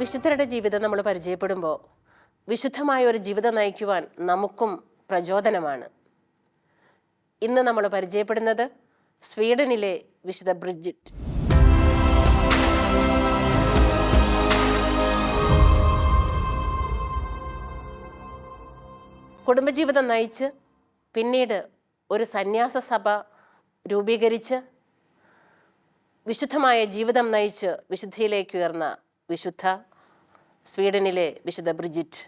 വിശുദ്ധരുടെ ജീവിതം നമ്മൾ പരിചയപ്പെടുമ്പോൾ വിശുദ്ധമായ ഒരു ജീവിതം നയിക്കുവാൻ നമുക്കും പ്രചോദനമാണ്. ഇന്ന് നമ്മൾ പരിചയപ്പെടുന്നത് സ്വീഡനിലെ വിശുദ്ധ ബ്രിജിറ്റ്. കുടുംബജീവിതം നയിച്ച് പിന്നീട് ഒരു സന്യാസ സഭ രൂപീകരിച്ച് വിശുദ്ധമായ ജീവിതം നയിച്ച് വിശുദ്ധിയിലേക്ക് ഉയർന്ന വിശുദ്ധ സ്വീഡനിലെ വിശുദ്ധ ബ്രിജിറ്റ്.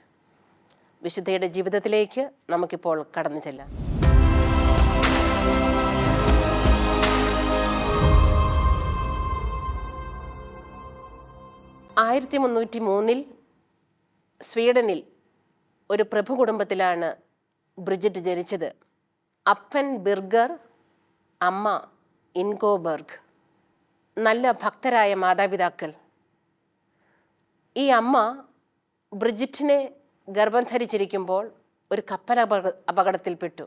വിശുദ്ധയുടെ ജീവിതത്തിലേക്ക് നമുക്കിപ്പോൾ കടന്നു ചെല്ലാം. ആയിരത്തി 1303 സ്വീഡനിൽ ഒരു പ്രഭു കുടുംബത്തിലാണ് ബ്രിജിറ്റ് ജനിച്ചത്. അപ്പൻ ബിർഗർ, അമ്മ ഇൻഗോബർഗ്. നല്ല ഭക്തരായ മാതാപിതാക്കൾ. ഈ അമ്മ ബ്രിജിറ്റിനെ ഗർഭം ധരിച്ചിരിക്കുമ്പോൾ ഒരു കപ്പൽ അപകടത്തിൽപ്പെട്ടു.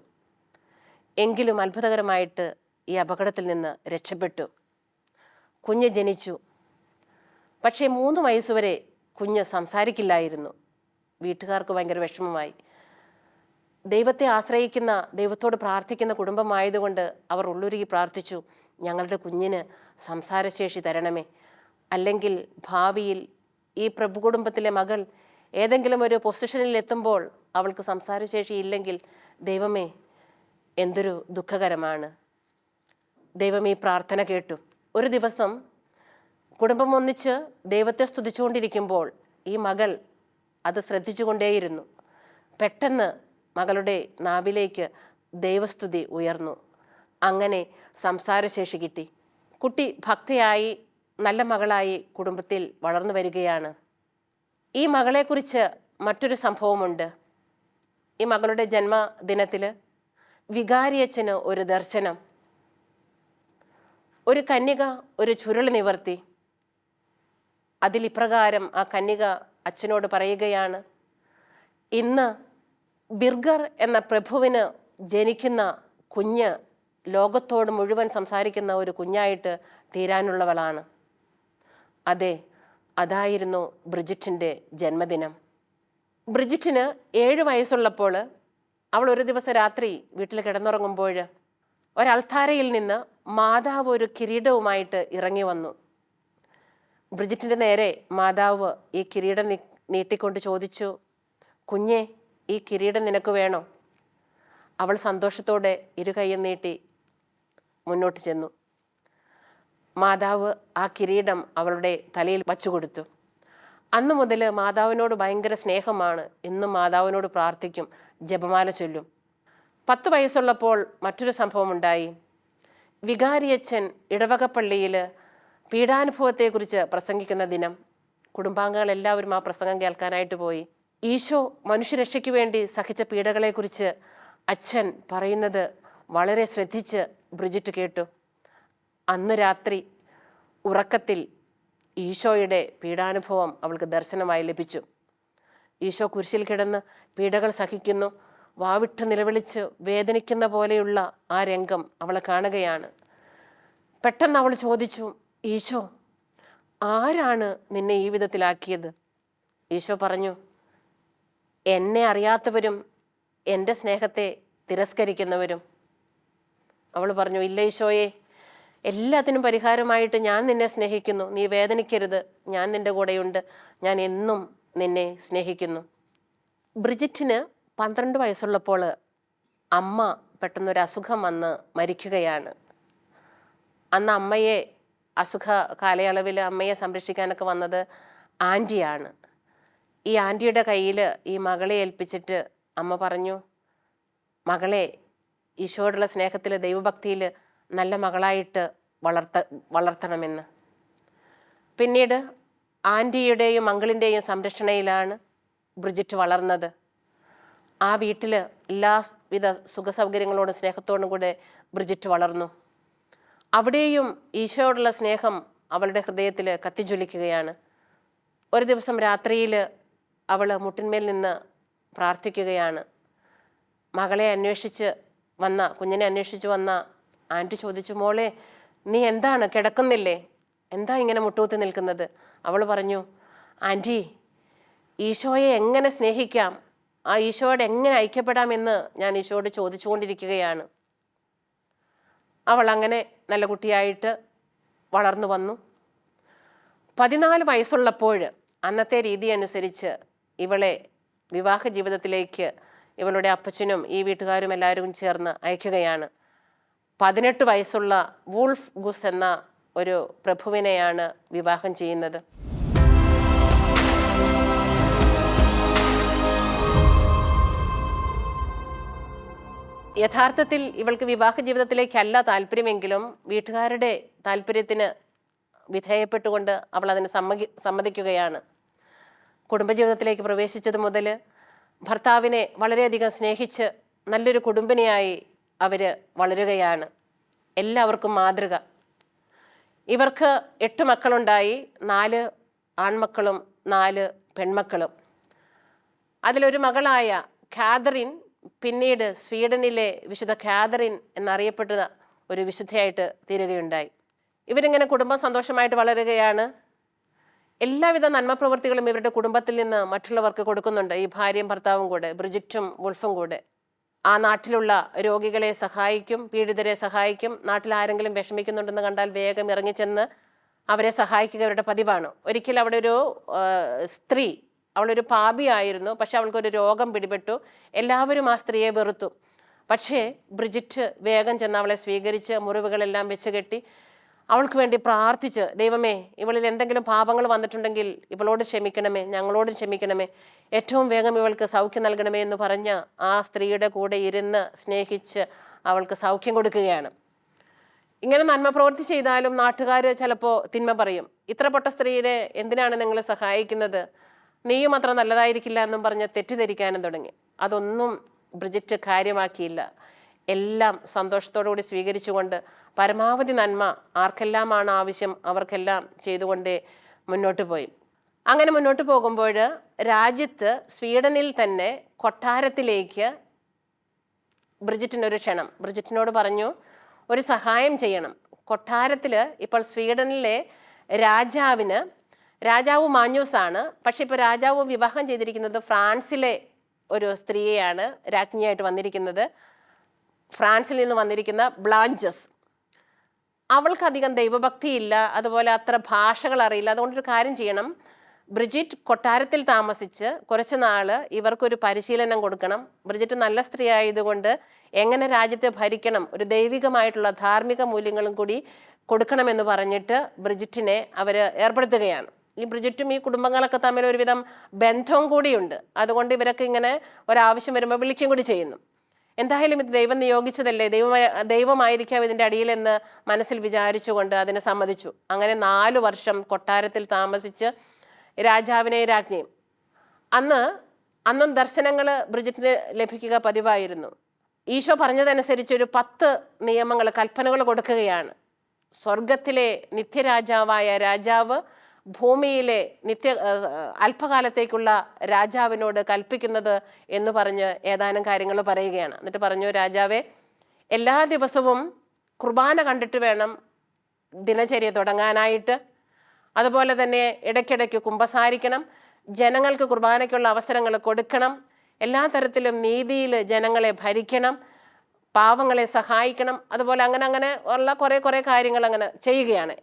എങ്കിലും അത്ഭുതകരമായിട്ട് ഈ അപകടത്തിൽ നിന്ന് രക്ഷപ്പെട്ടു. കുഞ്ഞ് ജനിച്ചു. പക്ഷേ 3 വയസ്സുവരെ കുഞ്ഞ് സംസാരിക്കില്ലായിരുന്നു. വീട്ടുകാർക്ക് ഭയങ്കര വിഷമമായി. ദൈവത്തെ ആശ്രയിക്കുന്ന, ദൈവത്തോട് പ്രാർത്ഥിക്കുന്ന കുടുംബമായതുകൊണ്ട് അവർ ഉള്ളുരുകി പ്രാർത്ഥിച്ചു, ഞങ്ങളുടെ കുഞ്ഞിന് സംസാരശേഷി തരണമേ, അല്ലെങ്കിൽ ഭാവിയിൽ ഈ പ്രഭു കുടുംബത്തിലെ മകൾ ഏതെങ്കിലും ഒരു പൊസിഷനിൽ എത്തുമ്പോൾ അവൾക്ക് സംസാരശേഷി ഇല്ലെങ്കിൽ ദൈവമേ എന്തൊരു ദുഃഖകരമാണ്. ദൈവം ഈ പ്രാർത്ഥന കേട്ടു. ഒരു ദിവസം കുടുംബം ഒന്നിച്ച് ദൈവത്തെ സ്തുതിച്ചുകൊണ്ടിരിക്കുമ്പോൾ ഈ മകൾ അത് ശ്രദ്ധിച്ചുകൊണ്ടേയിരുന്നു. പെട്ടെന്ന് മകളുടെ നാവിലേക്ക് ദൈവസ്തുതി ഉയർന്നു. അങ്ങനെ സംസാരശേഷി കിട്ടി. കുട്ടി ഭക്തയായി നല്ല മകളായി കുടുംബത്തിൽ വളർന്നു വരികയാണ്. ഈ മകളെക്കുറിച്ച് മറ്റൊരു സംഭവമുണ്ട്. ഈ മകളുടെ ജന്മദിനത്തിൽ വികാരിയച്ഛന് ഒരു ദർശനം. ഒരു കന്യക ഒരു ചുരുൾ നിവർത്തി. അതിലിപ്രകാരം ആ കന്യക അച്ഛനോട് പറയുകയാണ്, ഇന്ന് ബിർഗർ എന്ന പ്രഭുവിന് ജനിക്കുന്ന കുഞ്ഞ് ലോകത്തോട് മുഴുവൻ സംസാരിക്കുന്ന ഒരു കുഞ്ഞായിട്ട് തീരാനുള്ളവളാണ്. അതെ, അതായിരുന്നു ബ്രിജിറ്റിൻ്റെ ജന്മദിനം. ബ്രിജിറ്റിന് 7 വയസ്സുള്ളപ്പോൾ അവൾ ഒരു ദിവസം രാത്രി വീട്ടിൽ കിടന്നുറങ്ങുമ്പോൾ ഒരൾത്താരയിൽ നിന്ന് മാതാവ് ഒരു കിരീടവുമായിട്ട് ഇറങ്ങി വന്നു. ബ്രിജിറ്റിൻ്റെ നേരെ മാതാവ് ഈ കിരീടം നീട്ടിക്കൊണ്ട് ചോദിച്ചു, കുഞ്ഞെ, ഈ കിരീടം നിനക്ക് വേണോ? അവൾ സന്തോഷത്തോടെ ഇരുകൈയും നീട്ടി മുന്നോട്ട് ചെന്നു. മാതാവ് ആ കിരീടം അവളുടെ തലയിൽ വച്ചുകൊടുത്തു. അന്നു മുതൽ മാതാവിനോട് ഭയങ്കര സ്നേഹമാണ്. എന്നും മാതാവിനോട് പ്രാർത്ഥിക്കും, ജപമാല ചൊല്ലും. 10 വയസ്സുള്ളപ്പോൾ മറ്റൊരു സംഭവം ഉണ്ടായി. വികാരിയച്ഛൻ ഇടവകപ്പള്ളിയിൽ പീഡാനുഭവത്തെക്കുറിച്ച് പ്രസംഗിക്കുന്ന ദിനം. കുടുംബാംഗങ്ങൾ എല്ലാവരും ആ പ്രസംഗം കേൾക്കാനായിട്ട് പോയി. ഈശോ മനുഷ്യരക്ഷയ്ക്ക് വേണ്ടി സഹിച്ച പീഡകളെക്കുറിച്ച് അച്ഛൻ പറയുന്നത് വളരെ ശ്രദ്ധിച്ച് ബ്രിജിറ്റ് കേട്ടു. അന്ന് രാത്രി ഉറക്കത്തിൽ ഈശോയുടെ പീഡാനുഭവം അവൾക്ക് ദർശനമായി ലഭിച്ചു. ഈശോ കുരിശിൽ കിടന്ന് പീഡകൾ സഹിക്കുന്നു, വാവിട്ട് നിലവിളിച്ച് വേദനിക്കുന്ന പോലെയുള്ള ആ രംഗം അവൾ കാണുകയാണ്. പെട്ടെന്ന് അവൾ ചോദിച്ചു, ഈശോ, ആരാണ് നിന്നെ ഈ വിധത്തിലാക്കിയത്? ഈശോ പറഞ്ഞു, എന്നെ അറിയാത്തവരും എൻ്റെ സ്നേഹത്തെ തിരസ്കരിക്കുന്നവരും. അവൾ പറഞ്ഞു, ഇല്ല ഈശോയെ, എല്ലാത്തിനും പരിഹാരമായിട്ട് ഞാൻ നിന്നെ സ്നേഹിക്കുന്നു, നീ വേദനിക്കരുത്, ഞാൻ നിൻ്റെ കൂടെയുണ്ട്, ഞാൻ എന്നും നിന്നെ സ്നേഹിക്കുന്നു. ബ്രിജിറ്റിന് 12 വയസ്സുള്ളപ്പോൾ അമ്മ പെട്ടെന്നൊരു അസുഖം വന്ന് മരിക്കുകയാണ്. അന്ന് അമ്മയെ അസുഖ കാലയളവിൽ അമ്മയെ സംരക്ഷിക്കാനൊക്കെ വന്നത് ആൻറ്റിയാണ്. ഈ ആൻറ്റിയുടെ കയ്യിൽ ഈ മകളെ ഏൽപ്പിച്ചിട്ട് അമ്മ പറഞ്ഞു, മകളെ ഈശോയോടുള്ള സ്നേഹത്തിൽ, ദൈവഭക്തിയിൽ നല്ല മകളായിട്ട് വളർത്തണമെന്ന്. പിന്നീട് ആൻറ്റിയുടെയും മകളിൻ്റെയും സംരക്ഷണയിലാണ് ബ്രിജിറ്റ് വളർന്നത്. ആ വീട്ടിൽ എല്ലാവിധ സുഖസൗകര്യങ്ങളോടും സ്നേഹത്തോടും കൂടെ ബ്രിജിറ്റ് വളർന്നു. അവിടെയും ഈശോയോടുള്ള സ്നേഹം അവളുടെ ഹൃദയത്തിൽ കത്തിജ്വലിക്കുകയാണ്. ഒരു ദിവസം രാത്രിയിൽ അവൾ മുട്ടിന്മേൽ നിന്ന് പ്രാർത്ഥിക്കുകയാണ്. മകളെ അന്വേഷിച്ച് വന്ന, കുഞ്ഞിനെ അന്വേഷിച്ച് വന്ന ആൻറ്റി ചോദിച്ചു, മോളെ നീ എന്താണ്, കിടക്കുന്നില്ലേ? എന്താ ഇങ്ങനെ മുട്ടുകുത്തി നിൽക്കുന്നത്? അവൾ പറഞ്ഞു, ആൻറ്റി, ഈശോയെ എങ്ങനെ സ്നേഹിക്കാം, ആ ഈശോയോട് എങ്ങനെ ഐക്യപ്പെടാമെന്ന് ഞാൻ ഈശോയോട് ചോദിച്ചുകൊണ്ടിരിക്കുകയാണ്. അവൾ അങ്ങനെ നല്ല കുട്ടിയായിട്ട് വളർന്നു വന്നു. 14 വയസ്സുള്ളപ്പോൾ അന്നത്തെ രീതി അനുസരിച്ച് ഇവളെ വിവാഹ ജീവിതത്തിലേക്ക് ഇവളുടെ അപ്പച്ചനും ഈ വീട്ടുകാരും എല്ലാവരും ചേർന്ന് അയക്കുകയാണ്. 18 വയസ്സുള്ള വൂൾഫ് ഗുസ് എന്ന ഒരു പ്രഭുവിനെയാണ് വിവാഹം ചെയ്യുന്നത്. യഥാർത്ഥത്തിൽ ഇവൾക്ക് വിവാഹ ജീവിതത്തിലേക്കല്ല താല്പര്യമെങ്കിലും വീട്ടുകാരുടെ താല്പര്യത്തിന് വിധേയപ്പെട്ടുകൊണ്ട് അവൾ അതിന് സമ്മതിക്കുകയാണ്. കുടുംബജീവിതത്തിലേക്ക് പ്രവേശിച്ചത് മുതൽ ഭർത്താവിനെ വളരെയധികം സ്നേഹിച്ച് നല്ലൊരു കുടുംബിനിയായി അവർ വളരുകയാണ്. എല്ലാവർക്കും മാതൃക. ഇവർക്ക് 8 മക്കളുണ്ടായി. 4 ആൺമക്കളും 4 പെൺമക്കളും. അതിലൊരു മകളായ കാതറിൻ പിന്നീട് സ്വീഡനിലെ വിശുദ്ധ കാതറിൻ എന്നറിയപ്പെടുന്ന ഒരു വിശുദ്ധയായിട്ട് തീരുകയുണ്ടായി. ഇവരിങ്ങനെ കുടുംബം സന്തോഷമായിട്ട് വളരുകയാണ്. എല്ലാവിധ നന്മ പ്രവൃത്തികളും ഇവരുടെ കുടുംബത്തിൽ നിന്ന് മറ്റുള്ളവർക്ക് കൊടുക്കുന്നുണ്ട്. ഈ ഭാര്യയും ഭർത്താവും കൂടെ, ബ്രിജിറ്റും വുൾഫും കൂടെ. ആ നാട്ടിലുള്ള രോഗികളെ സഹായിക്കും, പീഡിതരെ സഹായിക്കും. നാട്ടിൽ ആരെങ്കിലും വിഷമിക്കുന്നുണ്ടെന്ന് കണ്ടാൽ വേഗം ഇറങ്ങിച്ചെന്ന് അവരെ സഹായിക്കുക അവരുടെ പതിവാണ്. ഒരിക്കൽ അവിടെ ഒരു സ്ത്രീ, അവളൊരു പാപിയായിരുന്നു, പക്ഷെ അവൾക്കൊരു രോഗം പിടിപെട്ടു. എല്ലാവരും ആ സ്ത്രീയെ വെറുത്തു. പക്ഷേ ബ്രിജിറ്റ് വേഗം ചെന്ന് അവളെ സ്വീകരിച്ച് മുറിവുകളെല്ലാം വെച്ച് കെട്ടി അവൾക്ക് വേണ്ടി പ്രാർത്ഥിച്ച്, ദൈവമേ, ഇവളിൽ എന്തെങ്കിലും പാപങ്ങൾ വന്നിട്ടുണ്ടെങ്കിൽ ഇവളോട് ക്ഷമിക്കണമേ, ഞങ്ങളോടും ക്ഷമിക്കണമേ, ഏറ്റവും വേഗം ഇവൾക്ക് സൗഖ്യം നൽകണമേ എന്ന് പറഞ്ഞ് ആ സ്ത്രീയുടെ കൂടെ ഇരുന്ന് സ്നേഹിച്ച് അവൾക്ക് സൗഖ്യം കൊടുക്കുകയാണ്. ഇങ്ങനെ നന്മ പ്രവൃത്തി ചെയ്താലും നാട്ടുകാർ ചിലപ്പോൾ തിന്മ പറയും. ഇത്ര പൊട്ട സ്ത്രീയെ എന്തിനാണ് നിങ്ങൾ സഹായിക്കുന്നത്, നീയും അത്ര നല്ലതായിരിക്കില്ല എന്നും പറഞ്ഞ് തെറ്റിദ്ധരിക്കാനും തുടങ്ങി. അതൊന്നും ബ്രിജിറ്റ് കാര്യമാക്കിയില്ല. എല്ലാം സന്തോഷത്തോടു കൂടി സ്വീകരിച്ചുകൊണ്ട് പരമാവധി നന്മ ആർക്കെല്ലാമാണ് ആവശ്യം അവർക്കെല്ലാം ചെയ്തുകൊണ്ടേ മുന്നോട്ട് പോയി. അങ്ങനെ മുന്നോട്ട് പോകുമ്പോൾ രാജ്യത്ത് സ്വീഡനിൽ തന്നെ കൊട്ടാരത്തിലേക്ക് ബ്രിജിറ്റിനൊരു ക്ഷണം. ബ്രിജിറ്റിനോട് പറഞ്ഞു, ഒരു സഹായം ചെയ്യണം. കൊട്ടാരത്തിൽ ഇപ്പോൾ സ്വീഡനിലെ രാജാവ് മാഞ്ഞൂസാണ്. പക്ഷെ ഇപ്പോൾ രാജാവ് വിവാഹം ചെയ്തിരിക്കുന്നത് ഫ്രാൻസിലെ ഒരു സ്ത്രീയെയാണ് രാജ്ഞിയായിട്ട് വന്നിരിക്കുന്നത്. ഫ്രാൻസിൽ നിന്ന് വന്നിരിക്കുന്ന ബ്ലാഞ്ചസ്. അവൾക്കധികം ദൈവഭക്തിയില്ല, അതുപോലെ അത്ര ഭാഷകൾ അറിയില്ല. അതുകൊണ്ടൊരു കാര്യം ചെയ്യണം, ബ്രിജിറ്റ് കൊട്ടാരത്തിൽ താമസിച്ച് കുറച്ച് നാൾ ഇവർക്കൊരു പരിശീലനം കൊടുക്കണം. ബ്രിജിറ്റ് നല്ല സ്ത്രീ ആയതുകൊണ്ട് എങ്ങനെ രാജ്യത്തെ ഭരിക്കണം, ഒരു ദൈവികമായിട്ടുള്ള ധാർമ്മിക മൂല്യങ്ങളും കൂടി കൊടുക്കണമെന്ന് പറഞ്ഞിട്ട് ബ്രിജിറ്റിനെ അവർ ഏർപ്പെടുത്തുകയാണ്. ഈ ബ്രിജിറ്റും ഈ കുടുംബങ്ങളൊക്കെ തമ്മിൽ ഒരുവിധം ബന്ധവും കൂടിയുണ്ട്. അതുകൊണ്ട് ഇവരൊക്കെ ഇങ്ങനെ ഒരാവശ്യം വരുമ്പോൾ വിളിക്കും കൂടി ചെയ്യുന്നു. എന്തായാലും ഇത് ദൈവം നിയോഗിച്ചതല്ലേ, ദൈവമായിരിക്കാം ഇതിൻ്റെ അടിയിലെന്ന് മനസ്സിൽ വിചാരിച്ചുകൊണ്ട് അതിനെ സമ്മതിച്ചു. അങ്ങനെ 4 വർഷം കൊട്ടാരത്തിൽ താമസിച്ച് രാജാവിനെയും രാജ്ഞിയും. അന്നും ദർശനങ്ങൾ ബ്രിജിറ്റിന് ലഭിക്കുക പതിവായിരുന്നു. ഈശോ പറഞ്ഞതനുസരിച്ച് ഒരു 10 നിയമങ്ങൾ, കൽപ്പനകൾ കൊടുക്കുകയാണ്. സ്വർഗത്തിലെ നിത്യരാജാവായ രാജാവ് ഭൂമിയിലെ അല്പകാലത്തേക്കുള്ള രാജാവിനോട് കൽപ്പിക്കുന്നത് എന്ന് പറഞ്ഞ് ഏതാനും കാര്യങ്ങൾ പറയുകയാണ്. എന്നിട്ട് പറഞ്ഞു, രാജാവേ, എല്ലാ ദിവസവും കുർബാന കണ്ടിട്ട് വേണം ദിനചര്യ തുടങ്ങാനായിട്ട്. അതുപോലെ തന്നെ ഇടയ്ക്കിടയ്ക്ക് കുമ്പസാരിക്കണം, ജനങ്ങൾക്ക് കുർബാനയ്ക്കുള്ള അവസരങ്ങൾ കൊടുക്കണം, എല്ലാ തരത്തിലും നീതിയിൽ ജനങ്ങളെ ഭരിക്കണം, പാവങ്ങളെ സഹായിക്കണം. അതുപോലെ അങ്ങനെ ഉള്ള കുറേ കാര്യങ്ങൾ അങ്ങനെ ചെയ്യുകയാണ്.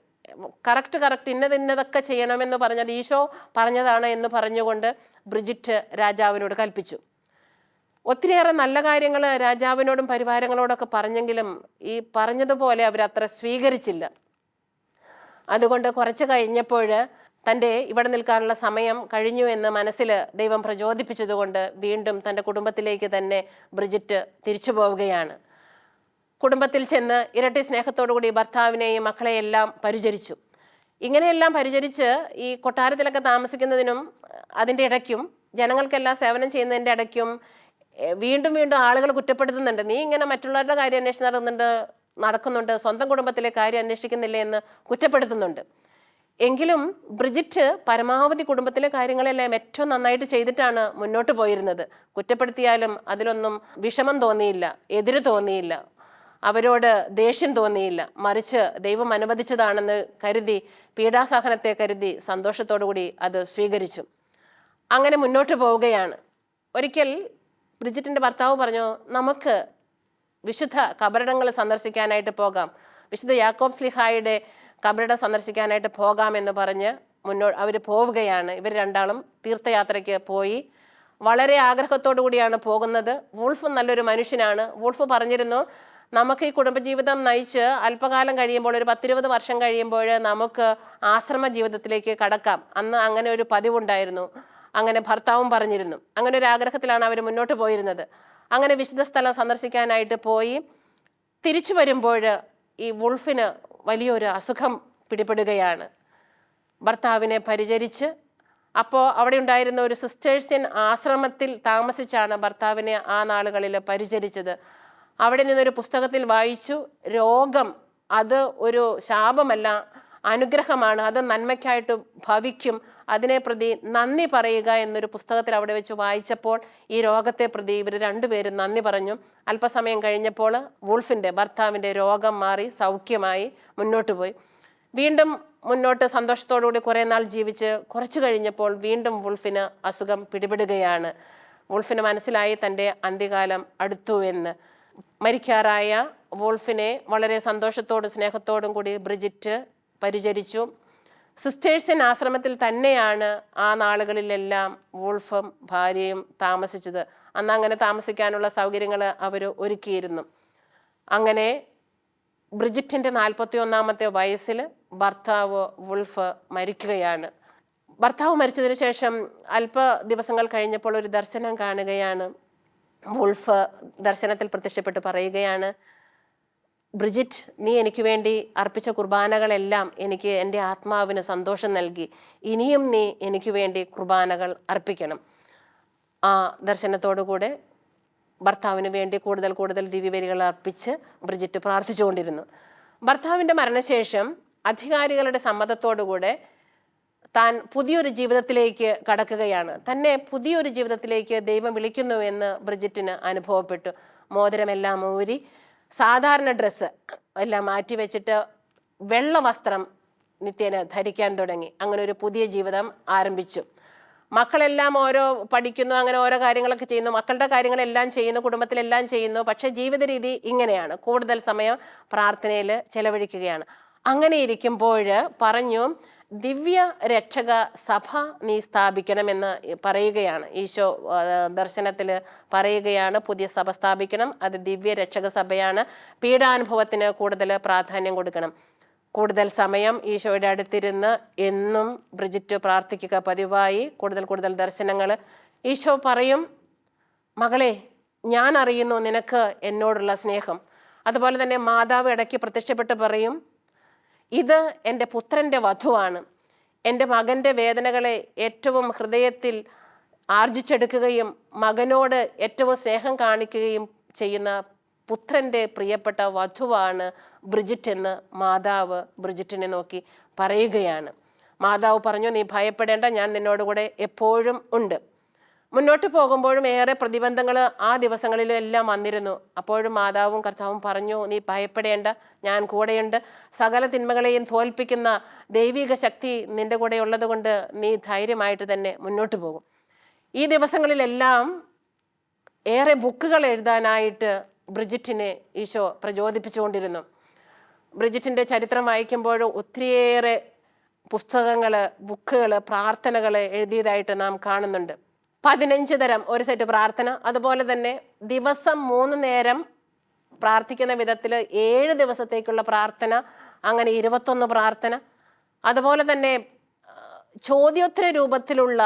കറക്റ്റ് ഇന്നതൊക്കെ ചെയ്യണമെന്ന് പറഞ്ഞത് ഈശോ പറഞ്ഞതാണ് എന്ന് പറഞ്ഞുകൊണ്ട് ബ്രിജിറ്റ് രാജാവിനോട് കൽപ്പിച്ചു. ഒത്തിരിയേറെ നല്ല കാര്യങ്ങൾ രാജാവിനോടും പരിവാരങ്ങളോടൊക്കെ പറഞ്ഞെങ്കിലും ഈ പറഞ്ഞതുപോലെ അവരത്ര സ്വീകരിച്ചില്ല. അതുകൊണ്ട് കുറച്ച് കഴിഞ്ഞപ്പോൾ തൻ്റെ ഇവിടെ നിൽക്കാനുള്ള സമയം കഴിഞ്ഞു എന്ന് മനസ്സിൽ ദൈവം പ്രചോദിപ്പിച്ചതുകൊണ്ട് വീണ്ടും തൻ്റെ കുടുംബത്തിലേക്ക് തന്നെ ബ്രിജിറ്റ് തിരിച്ചു പോവുകയാണ്. കുടുംബത്തിൽ ചെന്ന് ഇരട്ടി സ്നേഹത്തോടുകൂടി ഭർത്താവിനെയും മക്കളെയെല്ലാം പരിചരിച്ചു. ഇങ്ങനെയെല്ലാം പരിചരിച്ച് ഈ കൊട്ടാരത്തിലൊക്കെ താമസിക്കുന്നതിനും അതിൻ്റെ ഇടയ്ക്കും ജനങ്ങൾക്കെല്ലാം സേവനം ചെയ്യുന്നതിൻ്റെ ഇടയ്ക്കും വീണ്ടും ആളുകൾ കുറ്റപ്പെടുത്തുന്നുണ്ട്. നീ ഇങ്ങനെ മറ്റുള്ളവരുടെ കാര്യം അന്വേഷിച്ച് നടക്കുന്നുണ്ട്, സ്വന്തം കുടുംബത്തിലെ കാര്യം അന്വേഷിക്കുന്നില്ലേ എന്ന് കുറ്റപ്പെടുത്തുന്നുണ്ട്. എങ്കിലും ബ്രിജിറ്റ് പരമാവധി കുടുംബത്തിലെ കാര്യങ്ങളെല്ലാം ഏറ്റവും നന്നായിട്ട് ചെയ്തിട്ടാണ് മുന്നോട്ട് പോയിരുന്നത്. കുറ്റപ്പെടുത്തിയാലും അതിലൊന്നും വിഷമം തോന്നിയില്ല, എതിര് തോന്നിയില്ല. അവരോട് ദേഷ്യം തോന്നിയില്ല. മറിച്ച് ദൈവം അനുവദിച്ചതാണെന്ന് കരുതി, പീഡാസഹനത്തെ കരുതി സന്തോഷത്തോടു കൂടി അത് സ്വീകരിച്ചു. അങ്ങനെ മുന്നോട്ട് പോവുകയാണ്. ഒരിക്കൽ ബ്രിജിറ്റിൻ്റെ ഭർത്താവ് പറഞ്ഞു, നമുക്ക് വിശുദ്ധ കബറിടങ്ങൾ സന്ദർശിക്കാനായിട്ട് പോകാം, വിശുദ്ധ യാക്കോബ് സ്ലീഹായുടെ കബറിടം സന്ദർശിക്കാനായിട്ട് പോകാമെന്ന് പറഞ്ഞ് അവർ പോവുകയാണ്. ഇവർ രണ്ടാളും തീർത്ഥയാത്രയ്ക്ക് പോയി. വളരെ ആഗ്രഹത്തോടു കൂടിയാണ് പോകുന്നത്. വൂൾഫ് നല്ലൊരു മനുഷ്യനാണ്. വൂൾഫ് പറഞ്ഞിരുന്നു, നമുക്ക് ഈ കുടുംബജീവിതം നയിച്ച് അല്പകാലം കഴിയുമ്പോൾ, ഒരു 10-20 വർഷം കഴിയുമ്പോൾ നമുക്ക് ആശ്രമ ജീവിതത്തിലേക്ക് കടക്കാം. അന്ന് അങ്ങനെ ഒരു പതിവുണ്ടായിരുന്നു. അങ്ങനെ ഭർത്താവും പറഞ്ഞിരുന്നു. അങ്ങനെ ഒരു ആഗ്രഹത്തിലാണ് അവർ മുന്നോട്ട് പോയിരുന്നത്. അങ്ങനെ വിശുദ്ധ സ്ഥലം സന്ദർശിക്കാനായിട്ട് പോയി. തിരിച്ചു വരുമ്പോൾ ഈ വുൾഫിന് വലിയൊരു അസുഖം പിടിപെടുകയാണ്. ഭർത്താവിനെ പരിചരിച്ച്, അപ്പോൾ അവിടെ ഉണ്ടായിരുന്ന ഒരു സിസ്റ്റേഴ്സിൻ ആശ്രമത്തിൽ താമസിച്ചാണ് ഭർത്താവിനെ ആ നാളുകളിൽ പരിചരിച്ചത്. അവിടെ നിന്നൊരു പുസ്തകത്തിൽ വായിച്ചു, രോഗം അത് ഒരു ശാപമല്ല, അനുഗ്രഹമാണ്, അത് നന്മയ്ക്കായിട്ട് ഭവിക്കും, അതിനെ പ്രതി നന്ദി പറയുക എന്നൊരു പുസ്തകത്തിൽ അവിടെ വെച്ച് വായിച്ചപ്പോൾ ഈ രോഗത്തെ പ്രതി ഇവർ രണ്ടുപേരും നന്ദി പറഞ്ഞു. അല്പസമയം കഴിഞ്ഞപ്പോൾ വൂൾഫിൻ്റെ ഭർത്താവിൻ്റെ രോഗം മാറി സൗഖ്യമായി മുന്നോട്ട് പോയി. വീണ്ടും മുന്നോട്ട് സന്തോഷത്തോടുകൂടി കുറേ നാൾ ജീവിച്ച് കുറച്ച് കഴിഞ്ഞപ്പോൾ വീണ്ടും വൂൾഫിന് അസുഖം പിടിപെടുകയാണ്. വൂൾഫിന് മനസ്സിലായി തൻ്റെ അന്ത്യകാലം അടുത്തു എന്ന്. മരിക്കാറായ വൂൾഫിനെ വളരെ സന്തോഷത്തോടും സ്നേഹത്തോടും കൂടി ബ്രിജിറ്റ് പരിചരിച്ചു. സിസ്റ്റേഴ്സിൻ ആശ്രമത്തിൽ തന്നെയാണ് ആ നാളുകളിലെല്ലാം വൂൾഫും ഭാര്യയും താമസിച്ചത്. അന്ന് അങ്ങനെ താമസിക്കാനുള്ള സൗകര്യങ്ങൾ അവർ ഒരുക്കിയിരുന്നു. അങ്ങനെ ബ്രിജിറ്റിൻ്റെ 41-ാമത്തെ വയസ്സിൽ ഭർത്താവ് വൂൾഫ് മരിക്കുകയാണ്. ഭർത്താവ് മരിച്ചതിന് ശേഷം അല്പ ദിവസങ്ങൾ കഴിഞ്ഞപ്പോൾ ഒരു ദർശനം കാണുകയാണ്. വൂൾഫ് ദർശനത്തിൽ പ്രത്യക്ഷപ്പെട്ട് പറയുകയാണ്, ബ്രിജിറ്റ്, നീ എനിക്ക് വേണ്ടി അർപ്പിച്ച കുർബാനകളെല്ലാം എനിക്ക് എൻ്റെ ആത്മാവിന് സന്തോഷം നൽകി. ഇനിയും നീ എനിക്ക് വേണ്ടി കുർബാനകൾ അർപ്പിക്കണം. ആ ദർശനത്തോടുകൂടെ ഭർത്താവിന് വേണ്ടി കൂടുതൽ കൂടുതൽ ദിവ്യബലികൾ അർപ്പിച്ച് ബ്രിജിറ്റ് പ്രാർത്ഥിച്ചുകൊണ്ടിരുന്നു. ഭർത്താവിൻ്റെ മരണശേഷം അധികാരികളുടെ സമ്മതത്തോടുകൂടെ താൻ പുതിയൊരു ജീവിതത്തിലേക്ക് കടക്കുകയാണ്. തന്നെ പുതിയൊരു ജീവിതത്തിലേക്ക് ദൈവം വിളിക്കുന്നുവെന്ന് ബ്രിജിറ്റിന് അനുഭവപ്പെട്ടു. മോതിരമെല്ലാം ഊരി സാധാരണ ഡ്രസ്സ് എല്ലാം മാറ്റി വെച്ചിട്ട് വെള്ള വസ്ത്രം നിത്യേന ധരിക്കാൻ തുടങ്ങി. അങ്ങനെ ഒരു പുതിയ ജീവിതം ആരംഭിച്ചു. മക്കളെല്ലാം ഓരോ പഠിക്കുന്നു, അങ്ങനെ ഓരോ കാര്യങ്ങളൊക്കെ ചെയ്യുന്നു, മക്കളുടെ കാര്യങ്ങളെല്ലാം ചെയ്യുന്നു, കുടുംബത്തിലെല്ലാം ചെയ്യുന്നു. പക്ഷേ ജീവിത രീതി ഇങ്ങനെയാണ്, കൂടുതൽ സമയം പ്രാർത്ഥനയിൽ ചെലവഴിക്കുകയാണ്. അങ്ങനെ ഇരിക്കുമ്പോൾ പറഞ്ഞു, ദിവ്യ രക്ഷക സഭ നീ സ്ഥാപിക്കണമെന്ന് പറയുകയാണ്. ഈശോ ദർശനത്തിൽ പറയുകയാണ്, പുതിയ സഭ സ്ഥാപിക്കണം, അത് ദിവ്യ രക്ഷക സഭയാണ്. പീഡാനുഭവത്തിന് കൂടുതൽ പ്രാധാന്യം കൊടുക്കണം. കൂടുതൽ സമയം ഈശോയുടെ അടുത്തിരുന്ന് എന്നും ബ്രിജിറ്റ് പ്രാർത്ഥിക്കുക പതിവായി. കൂടുതൽ കൂടുതൽ ദർശനങ്ങൾ. ഈശോ പറയും, മകളെ, ഞാൻ അറിയുന്നു നിനക്ക് എന്നോടുള്ള സ്നേഹം. അതുപോലെ തന്നെ മാതാവ് ഇടയ്ക്ക് പ്രത്യക്ഷപ്പെട്ട് പറയും, ഇത് എൻ്റെ പുത്രൻ്റെ വധുവാണ്. എൻ്റെ മകൻ്റെ വേദനകളെ ഏറ്റവും ഹൃദയത്തിൽ ആർജിച്ചെടുക്കുകയും മകനോട് ഏറ്റവും സ്നേഹം കാണിക്കുകയും ചെയ്യുന്ന പുത്രൻ്റെ പ്രിയപ്പെട്ട വധുവാണ് ബ്രിജിറ്റ് എന്ന് മാതാവ് ബ്രിജിറ്റിനെ നോക്കി പറയുകയാണ്. മാതാവ് പറഞ്ഞു, നീ ഭയപ്പെടേണ്ട, ഞാൻ നിന്നോടുകൂടെ എപ്പോഴും ഉണ്ട്. മുന്നോട്ട് പോകുമ്പോഴും ഏറെ പ്രതിബന്ധങ്ങൾ ആ ദിവസങ്ങളിലും എല്ലാം വന്നിരുന്നു. അപ്പോഴും മാതാവും കർത്താവും പറഞ്ഞു, നീ ഭയപ്പെടേണ്ട, ഞാൻ കൂടെയുണ്ട്. സകല തിന്മകളെയും തോൽപ്പിക്കുന്ന ദൈവിക ശക്തി നിൻ്റെ കൂടെ ഉള്ളത് കൊണ്ട് നീ ധൈര്യമായിട്ട് തന്നെ മുന്നോട്ട് പോകും. ഈ ദിവസങ്ങളിലെല്ലാം ഏറെ ബുക്കുകൾ എഴുതാനായിട്ട് ബ്രിജിറ്റിനെ ഈശോ പ്രചോദിപ്പിച്ചുകൊണ്ടിരുന്നു. ബ്രിജിറ്റിൻ്റെ ചരിത്രം വായിക്കുമ്പോൾ ഒത്തിരിയേറെ പുസ്തകങ്ങൾ, ബുക്കുകൾ, പ്രാർത്ഥനകൾ എഴുതിയതായിട്ട് നാം കാണുന്നുണ്ട്. 15 തരം ഒരു സെറ്റ് പ്രാർത്ഥന, അതുപോലെ തന്നെ ദിവസം 3 നേരം പ്രാർത്ഥിക്കുന്ന വിധത്തിൽ 7 ദിവസത്തേക്കുള്ള പ്രാർത്ഥന, അങ്ങനെ 21 പ്രാർത്ഥന. അതുപോലെ തന്നെ ചോദ്യോത്തര രൂപത്തിലുള്ള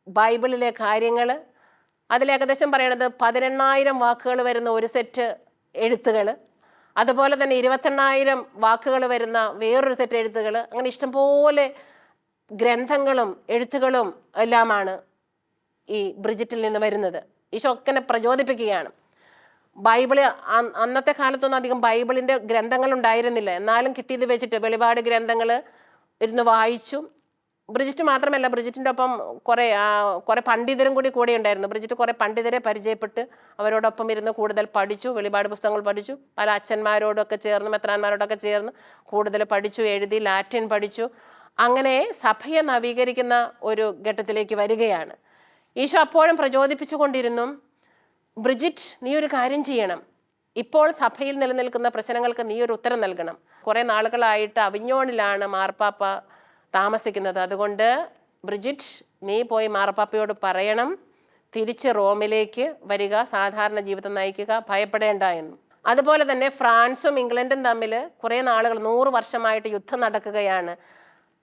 ബൈബിളിലെ കാര്യങ്ങൾ, അതിലേകദേശം പറയണത് 18,000 വാക്കുകൾ വരുന്ന ഒരു സെറ്റ് എഴുത്തുകൾ, അതുപോലെ തന്നെ 28,000 വാക്കുകൾ വരുന്ന വേറൊരു സെറ്റ് എഴുത്തുകൾ. അങ്ങനെ ഇഷ്ടംപോലെ ഗ്രന്ഥങ്ങളും എഴുത്തുകളും എല്ലാമാണ് ഈ ബ്രിജിറ്റിൽ നിന്ന് വരുന്നത്. ഈശോ ഒക്കെ പ്രചോദിപ്പിക്കുകയാണ്. ബൈബിള് അന്നത്തെ കാലത്തൊന്നും അധികം ബൈബിളിൻ്റെ ഗ്രന്ഥങ്ങൾ ഉണ്ടായിരുന്നില്ല. എന്നാലും കിട്ടിയത് വെച്ചിട്ട് വെളിപാട് ഗ്രന്ഥങ്ങൾ ഇരുന്ന് വായിച്ചു. ബ്രിജിറ്റ് മാത്രമല്ല, ബ്രിജിറ്റിൻ്റെ ഒപ്പം കുറേ പണ്ഡിതരും കൂടെ ഉണ്ടായിരുന്നു. ബ്രിജിറ്റ് കുറേ പണ്ഡിതരെ പരിചയപ്പെട്ട് അവരോടൊപ്പം ഇരുന്ന് കൂടുതൽ പഠിച്ചു, വെളിപാട് പുസ്തകങ്ങൾ പഠിച്ചു, പല അച്ഛന്മാരോടൊക്കെ ചേർന്ന്, മെത്രാന്മാരോടൊക്കെ ചേർന്ന് കൂടുതൽ പഠിച്ചു, എഴുതി, ലാറ്റിൻ പഠിച്ചു. അങ്ങനെ സഭയെ നവീകരിക്കുന്ന ഒരു ഘട്ടത്തിലേക്ക് വരികയാണ്. ഈശോ അപ്പോഴും പ്രചോദിപ്പിച്ചു കൊണ്ടിരുന്നു, ബ്രിജിറ്റ്, നീ ഒരു കാര്യം ചെയ്യണം, ഇപ്പോൾ സഭയിൽ നിലനിൽക്കുന്ന പ്രശ്നങ്ങൾക്ക് നീ ഒരു ഉത്തരം നൽകണം. കുറേ നാളുകളായിട്ട് അവിഞ്ഞോണിലാണ് മാർപ്പാപ്പ താമസിക്കുന്നത്. അതുകൊണ്ട് ബ്രിജിറ്റ്, നീ പോയി മാർപ്പാപ്പയോട് പറയണം, തിരിച്ച് റോമിലേക്ക് വരിക, സാധാരണ ജീവിതം നയിക്കുക, ഭയപ്പെടേണ്ട എന്ന്. അതുപോലെ തന്നെ ഫ്രാൻസും ഇംഗ്ലണ്ടും തമ്മിൽ കുറേ നാളുകൾ, 100 വർഷമായിട്ട് യുദ്ധം നടക്കുകയാണ്.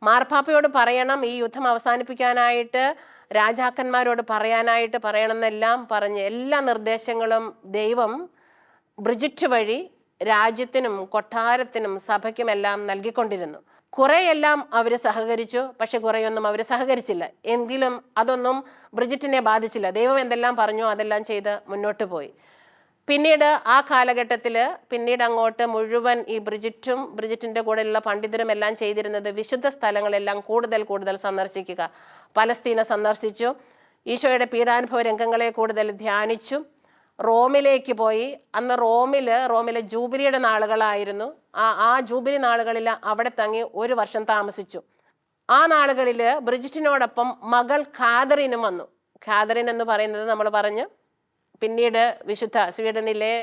മാർപ്പാപ്പയോട് പറയണം, ഈ യുദ്ധം അവസാനിപ്പിക്കാനായിട്ട് രാജാക്കന്മാരോട് പറയണമെന്നെല്ലാം പറഞ്ഞ് എല്ലാ നിർദ്ദേശങ്ങളും ദൈവം ബ്രിജിറ്റ് വഴി രാജ്യത്തിനും കൊട്ടാരത്തിനും സഭയ്ക്കുമെല്ലാം നൽകിക്കൊണ്ടിരുന്നു. കുറേയെല്ലാം അവർ സഹകരിച്ചു, പക്ഷെ കുറേയൊന്നും അവർ സഹകരിച്ചില്ല. എങ്കിലും അതൊന്നും ബ്രിജിറ്റിനെ ബാധിച്ചില്ല. ദൈവം എന്തെല്ലാം പറഞ്ഞു അതെല്ലാം ചെയ്ത് മുന്നോട്ട് പോയി. പിന്നീട് ആ കാലഘട്ടത്തിൽ പിന്നീട് അങ്ങോട്ട് മുഴുവൻ ഈ ബ്രിജിറ്റിൻ്റെ കൂടെയുള്ള പണ്ഡിതരും എല്ലാം ചെയ്തിരുന്നത് വിശുദ്ധ സ്ഥലങ്ങളെല്ലാം കൂടുതൽ സന്ദർശിക്കുക. പലസ്തീന സന്ദർശിച്ചു, ഈശോയുടെ പീഡാനുഭവ രംഗങ്ങളെ കൂടുതൽ ധ്യാനിച്ചു. റോമിലേക്ക് പോയി. അന്ന് റോമിലെ ജൂബിലിയുടെ നാളുകളായിരുന്നു. ആ ജൂബിലി നാളുകളിൽ അവിടെ തങ്ങി 1 വർഷം താമസിച്ചു. ആ നാളുകളിൽ ബ്രിജിറ്റിനോടൊപ്പം മകൾ കാതറിനും വന്നു. കാതറിൻ എന്ന് പറയുന്നത് നമ്മൾ പറഞ്ഞു, പിന്നീട് സ്വീഡനിലെ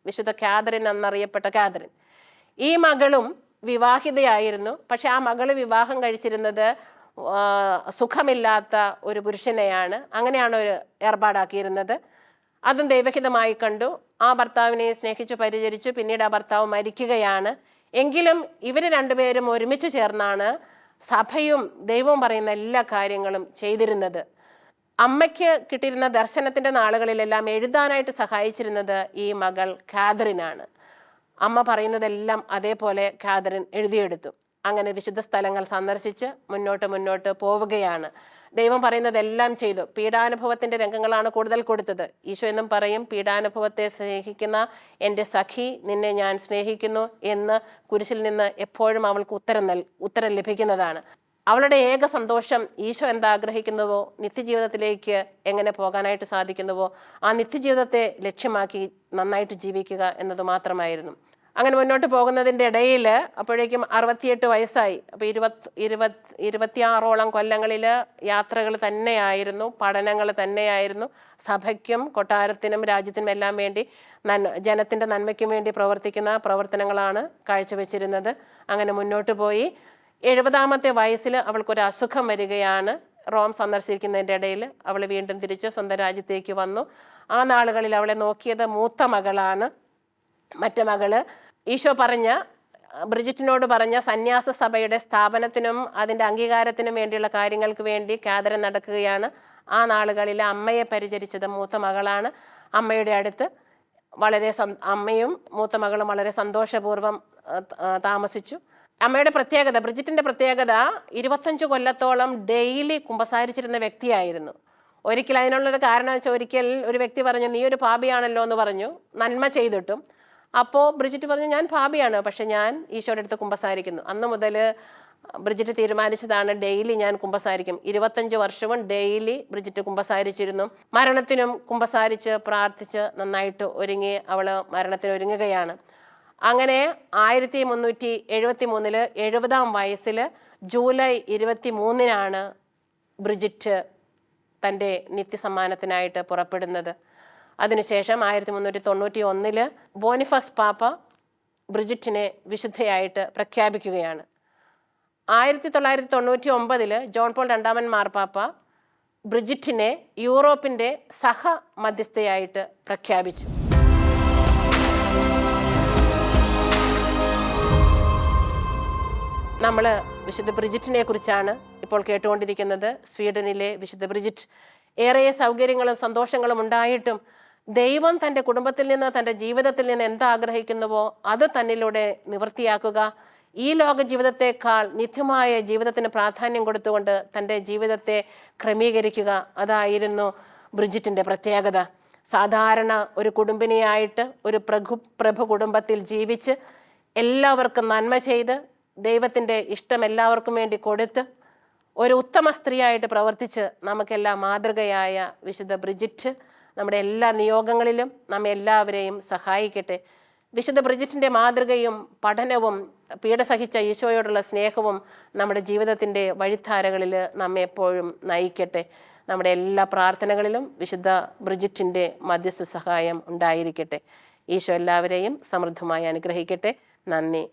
വിശുദ്ധ കാതറിൻ എന്നറിയപ്പെട്ട കാതറിൻ. ഈ മകളും വിവാഹിതയായിരുന്നു. പക്ഷെ ആ മകള് വിവാഹം കഴിച്ചിരുന്നത് സുഖമില്ലാത്ത ഒരു പുരുഷനെയാണ്. അങ്ങനെയാണ് ഒരു ഏർപ്പാടാക്കിയിരുന്നത്. അതും ദൈവഹിതമായി കണ്ടു. ആ ഭർത്താവിനെ സ്നേഹിച്ച് പരിചരിച്ചു. പിന്നീട് ആ ഭർത്താവ് മരിക്കുകയാണ്. എങ്കിലും ഇവർ രണ്ടുപേരും ഒരുമിച്ച് ചേർന്നാണ് സഭയും ദൈവവും പറയുന്ന എല്ലാ കാര്യങ്ങളും ചെയ്തിരുന്നത്. അമ്മയ്ക്ക് കിട്ടിയിരുന്ന ദർശനത്തിൻ്റെ നാളുകളിലെല്ലാം എഴുതാനായിട്ട് സഹായിച്ചിരുന്നത് ഈ മകൾ കാതറിനാണ്. അമ്മ പറയുന്നതെല്ലാം അതേപോലെ കാതറിൻ എഴുതിയെടുത്തു. അങ്ങനെ വിശുദ്ധ സ്ഥലങ്ങൾ സന്ദർശിച്ച് മുന്നോട്ട് പോവുകയാണ്. ദൈവം പറയുന്നതെല്ലാം ചെയ്തു. പീഡാനുഭവത്തിൻ്റെ രംഗങ്ങളാണ് കൂടുതൽ കൊടുത്തത്. ഈശോ എന്നും പറയും, പീഡാനുഭവത്തെ സ്നേഹിക്കുന്ന എൻ്റെ സഖി, നിന്നെ ഞാൻ സ്നേഹിക്കുന്നു എന്ന് കുരിശിൽ നിന്ന് എപ്പോഴും അവൾക്ക് ഉത്തരം ലഭിക്കുന്നതാണ്. അവളുടെ ഏക സന്തോഷം ഈശോ എന്താഗ്രഹിക്കുന്നുവോ, നിത്യജീവിതത്തിലേക്ക് എങ്ങനെ പോകാനായിട്ട് സാധിക്കുന്നുവോ ആ നിത്യജീവിതത്തെ ലക്ഷ്യമാക്കി നന്നായിട്ട് ജീവിക്കുക എന്നത് മാത്രമായിരുന്നു. അങ്ങനെ മുന്നോട്ട് പോകുന്നതിൻ്റെ ഇടയിൽ അപ്പോഴേക്കും 68 വയസ്സായി. അപ്പോൾ 26ഓളം കൊല്ലങ്ങളിൽ യാത്രകൾ തന്നെയായിരുന്നു, പഠനങ്ങൾ തന്നെയായിരുന്നു. സഭയ്ക്കും കൊട്ടാരത്തിനും രാജ്യത്തിനും എല്ലാം വേണ്ടി ജനത്തിൻ്റെ നന്മയ്ക്കും വേണ്ടി പ്രവർത്തിക്കുന്ന പ്രവർത്തനങ്ങളാണ് കാഴ്ചവെച്ചിരുന്നത്. അങ്ങനെ മുന്നോട്ട് പോയി. 70ാമത്തെ വയസ്സിൽ അവൾക്കൊരു അസുഖം വരികയാണ്. റോം സന്ദർശിക്കുന്നതിൻ്റെ ഇടയിൽ അവൾ വീണ്ടും തിരിച്ച് സ്വന്തം രാജ്യത്തേക്ക് വന്നു. ആ നാളുകളിൽ അവളെ നോക്കിയത് മൂത്ത മകളാണ്. മറ്റേ മകള് ഈശോ ബ്രിജിറ്റിനോട് പറഞ്ഞ സന്യാസ സഭയുടെ സ്ഥാപനത്തിനും അതിൻ്റെ അംഗീകാരത്തിനും വേണ്ടിയുള്ള കാര്യങ്ങൾക്ക് വേണ്ടി കാതറിൻ നടക്കുകയാണ്. ആ നാളുകളിൽ അമ്മയെ പരിചരിച്ചത് മൂത്ത മകളാണ്. അമ്മയുടെ അടുത്ത് അമ്മയും മൂത്ത മകളും വളരെ സന്തോഷപൂർവ്വം താമസിച്ചു. ബ്രിജിറ്റിൻ്റെ പ്രത്യേകത 25 കൊല്ലത്തോളം ഡെയിലി കുമ്പസാരിച്ചിരുന്ന വ്യക്തിയായിരുന്നു. ഒരിക്കൽ അതിനുള്ളൊരു കാരണം വെച്ചാൽ, ഒരിക്കൽ ഒരു വ്യക്തി പറഞ്ഞു, നീ ഒരു പാപിയാണല്ലോ എന്ന് പറഞ്ഞു, നന്മ ചെയ്തിട്ടും. അപ്പോൾ ബ്രിജിറ്റ് പറഞ്ഞു, ഞാൻ പാപിയാണ്, പക്ഷെ ഞാൻ ഈശോയുടെ അടുത്ത് കുമ്പസാരിക്കുന്നു. അന്ന് മുതൽ ബ്രിജിറ്റ് തീരുമാനിച്ചതാണ്, ഡെയിലി ഞാൻ കുമ്പസാരിക്കും. 25 വർഷവും ഡെയിലി ബ്രിജിറ്റ് കുമ്പസാരിച്ചിരുന്നു. മരണത്തിനും കുമ്പസാരിച്ച് പ്രാർത്ഥിച്ച് നന്നായിട്ട് ഒരുങ്ങി അവൾ മരണത്തിന് ഒരുങ്ങുകയാണ്. അങ്ങനെ 1373 70ാം വയസ്സിൽ ജൂലൈ 23-നാണ് ബ്രിജിറ്റ് തൻ്റെ നിത്യസമ്മാനത്തിനായിട്ട് പുറപ്പെടുന്നത്. അതിനുശേഷം 1391 ബോണിഫസ് പാപ്പ ബ്രിജിറ്റിനെ വിശുദ്ധയായിട്ട് പ്രഖ്യാപിക്കുകയാണ്. 1999 ജോൺ പോൾ 2 മാർപ്പാപ്പ ബ്രിജിറ്റിനെ യൂറോപ്പിൻ്റെ മധ്യസ്ഥയായിട്ട് പ്രഖ്യാപിച്ചു. നമ്മൾ വിശുദ്ധ ബ്രിജിറ്റിനെ കുറിച്ചാണ് ഇപ്പോൾ കേട്ടുകൊണ്ടിരിക്കുന്നത്. സ്വീഡനിലെ വിശുദ്ധ ബ്രിജിറ്റ് ഏറെ സൗകര്യങ്ങളും സന്തോഷങ്ങളും ഉണ്ടായിട്ടും ദൈവം തൻ്റെ കുടുംബത്തിൽ നിന്ന്, തൻ്റെ ജീവിതത്തിൽ നിന്ന് എന്താഗ്രഹിക്കുന്നുവോ അത് തന്നിലൂടെ നിവൃത്തിയാക്കുക, ഈ ലോക ജീവിതത്തെക്കാൾ നിത്യമായ ജീവിതത്തിന് പ്രാധാന്യം കൊടുത്തുകൊണ്ട് തൻ്റെ ജീവിതത്തെ ക്രമീകരിക്കുക, അതായിരുന്നു ബ്രിജിറ്റിൻ്റെ പ്രത്യേകത. സാധാരണ ഒരു കുടുംബിനിയായിട്ട് ഒരു പ്രഭു കുടുംബത്തിൽ ജീവിച്ച് എല്ലാവർക്കും നന്മ ചെയ്ത് ദൈവത്തിൻ്റെ ഇഷ്ടം എല്ലാവർക്കും വേണ്ടി കൊടുത്ത് ഒരു ഉത്തമ സ്ത്രീയായിട്ട് പ്രവർത്തിച്ച് നമുക്കെല്ലാം മാതൃകയായ വിശുദ്ധ ബ്രിജിറ്റ് നമ്മുടെ എല്ലാ നിയോഗങ്ങളിലും നമ്മെ എല്ലാവരെയും സഹായിക്കട്ടെ. വിശുദ്ധ ബ്രിജിറ്റിൻ്റെ മാതൃകയും പഠനവും പീഡസഹിച്ച ഈശോയോടുള്ള സ്നേഹവും നമ്മുടെ ജീവിതത്തിൻ്റെ വഴിത്താരകളിൽ നമ്മെ എപ്പോഴും നയിക്കട്ടെ. നമ്മുടെ എല്ലാ പ്രാർത്ഥനകളിലും വിശുദ്ധ ബ്രിജിറ്റിൻ്റെ മധ്യസ്ഥ സഹായം ഉണ്ടായിരിക്കട്ടെ. ഈശോ എല്ലാവരെയും സമൃദ്ധമായി അനുഗ്രഹിക്കട്ടെ. നന്ദി.